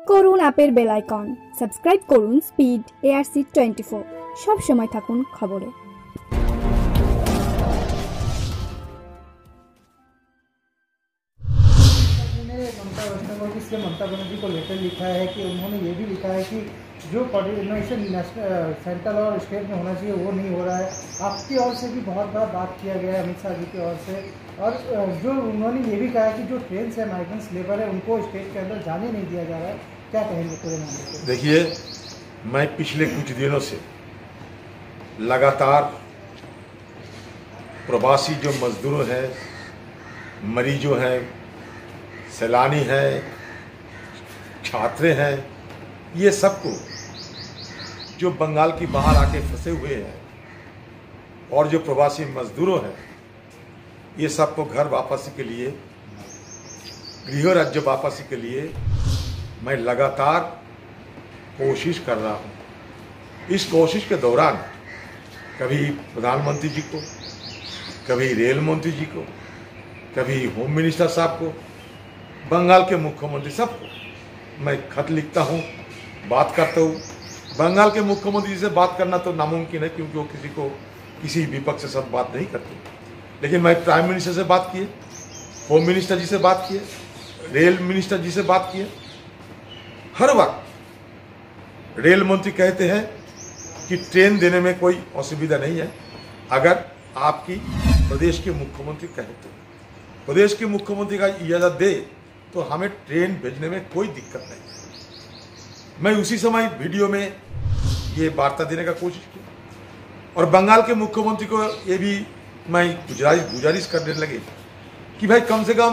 করুন অ্যাপের bell icon, subscribe করুন স্পিড ARC24, সব সময় থাকুন খবরে। ममता बनर्जी को लेटर लिखा है कि उन्होंने ये भी लिखा है कि जो कोऑर्डिनेशन सेंट्रल और स्टेट में होना चाहिए वो नहीं हो रहा है। आपकी ओर से भी बहुत बार बात किया गया है, अमित शाह जी की ओर से, और जो उन्होंने ये भी कहा है कि जो ट्रेन से माइग्रेंट्स लेबर है उनको स्टेट के अंदर जाने नहीं दिया जा रहा है। क्या कहेंगे पूरे मामले को? देखिए, मैं पिछले कुछ दिनों से लगातार प्रवासी जो मजदूर हैं, मरीजों हैं, सैलानी हैं, छात्र हैं, ये सबको जो बंगाल की बाहर आके फंसे हुए हैं और जो प्रवासी मजदूरों हैं, ये सबको घर वापसी के लिए, गृह राज्य वापसी के लिए मैं लगातार कोशिश कर रहा हूँ। इस कोशिश के दौरान कभी प्रधानमंत्री जी को, कभी रेल मंत्री जी को, कभी होम मिनिस्टर साहब को, बंगाल के मुख्यमंत्री सबको मैं खत लिखता हूँ, बात करता हूँ। बंगाल के मुख्यमंत्री से बात करना तो नामुमकिन है, क्योंकि वो किसी विपक्ष से सब बात नहीं करते। लेकिन मैं प्राइम मिनिस्टर से बात किए, होम मिनिस्टर जी से बात किए, रेल मिनिस्टर जी से बात किए। हर वक्त रेल मंत्री कहते हैं कि ट्रेन देने में कोई असुविधा नहीं है, अगर आपकी प्रदेश के मुख्यमंत्री कहे तो। प्रदेश के मुख्यमंत्री का इजाज़त दे तो हमें ट्रेन भेजने में कोई दिक्कत नहीं है। मैं उसी समय वीडियो में ये वार्ता देने का कोशिश की, और बंगाल के मुख्यमंत्री को ये भी मैं गुजारिश करने लगे कि भाई कम से कम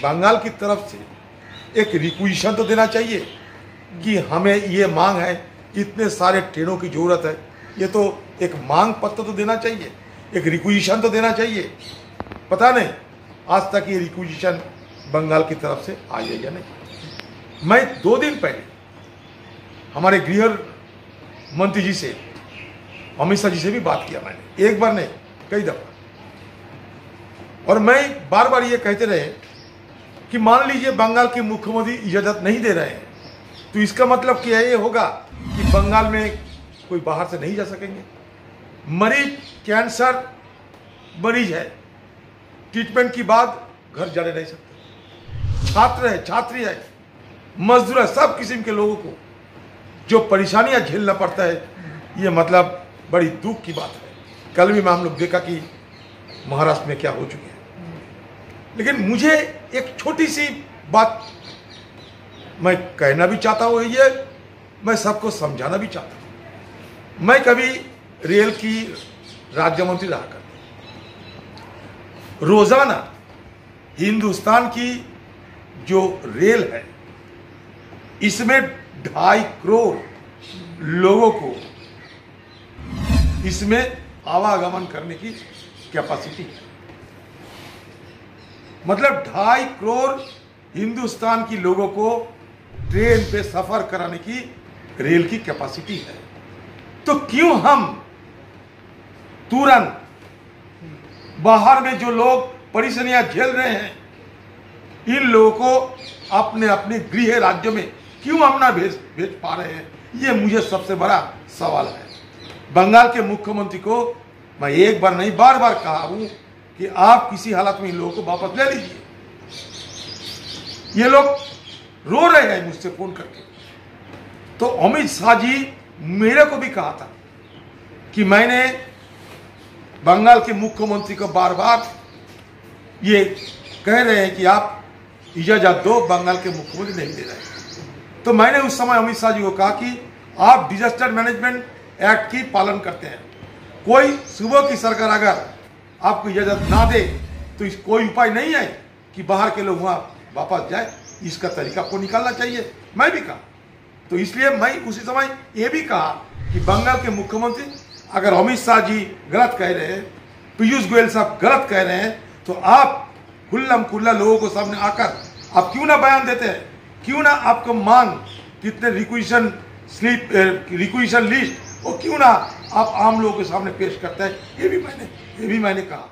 बंगाल की तरफ से एक रिक्वेशन तो देना चाहिए कि हमें ये मांग है, इतने सारे ट्रेनों की ज़रूरत है, ये तो एक मांग पत्र तो देना चाहिए, एक रिक्वेशन तो देना चाहिए। पता नहीं आज तक ये रिक्वेशन बंगाल की तरफ से आई है या नहीं। मैं 2 दिन पहले हमारे गृह मंत्री जी से, अमित शाह जी से भी बात किया मैंने, एक बार नहीं कई दफा, और मैं बार बार ये कहते रहे कि मान लीजिए बंगाल के मुख्यमंत्री इजाज़त नहीं दे रहे हैं, तो इसका मतलब क्या ये होगा कि बंगाल में कोई बाहर से नहीं जा सकेंगे। मरीज कैंसर मरीज है, ट्रीटमेंट की बाद घर जाने नहीं सकते। छात्र है, छात्री है, मजदूर है, सब किस्म के लोगों को जो परेशानियां झेलना पड़ता है, ये मतलब बड़ी दुख की बात है। कल भी हम लोग देखा कि महाराष्ट्र में क्या हो चुके हैं। लेकिन मुझे एक छोटी सी बात मैं कहना भी चाहता हूँ, ये मैं सबको समझाना भी चाहता हूँ। मैं कभी रेल की राज्य मंत्री रहा करता, रोजाना हिंदुस्तान की जो रेल है, इसमें 2.5 करोड़ लोगों को इसमें आवागमन करने की कैपेसिटी है। मतलब 2.5 करोड़ हिंदुस्तान की लोगों को ट्रेन पे सफर कराने की रेल की कैपेसिटी है। तो क्यों हम तुरंत बाहर में जो लोग परेशानियां झेल रहे हैं, इन लोगों को अपने अपने गृह राज्य में क्यों हम ना भेज पा रहे हैं, ये मुझे सबसे बड़ा सवाल है। बंगाल के मुख्यमंत्री को मैं एक बार नहीं बार बार कहा हूं कि आप किसी हालत में इन लोगों को वापस ले लीजिए। ये लोग रो रहे हैं मुझसे फोन करके। तो अमित शाह जी मेरे को भी कहा था कि मैंने बंगाल के मुख्यमंत्री को बार बार ये कह रहे हैं कि आप इजाजत दो, बंगाल के मुख्यमंत्री नहीं दे रहे हैं। तो मैंने उस समय अमित शाह जी को कहा कि आप डिजास्टर मैनेजमेंट एक्ट की पालन करते हैं, कोई सुबह की सरकार अगर आपको इजाजत ना दे तो इस कोई उपाय नहीं है कि बाहर के लोग वहां वापस जाए, इसका तरीका आपको निकालना चाहिए। मैं भी कहा, तो इसलिए मैं उसी समय ये भी कहा कि बंगाल के मुख्यमंत्री अगर अमित शाह जी गलत कह रहे हैं, पीयूष गोयल साहब गलत कह रहे हैं, तो आप खुल्लम खुल्ला लोगों को सामने आकर आप क्यों ना बयान देते हैं, क्यों ना आपको मांग कितने रिक्वेशन लिस्ट, वो क्यों ना आप आम लोगों के सामने पेश करते हैं। ये भी मैंने कहा।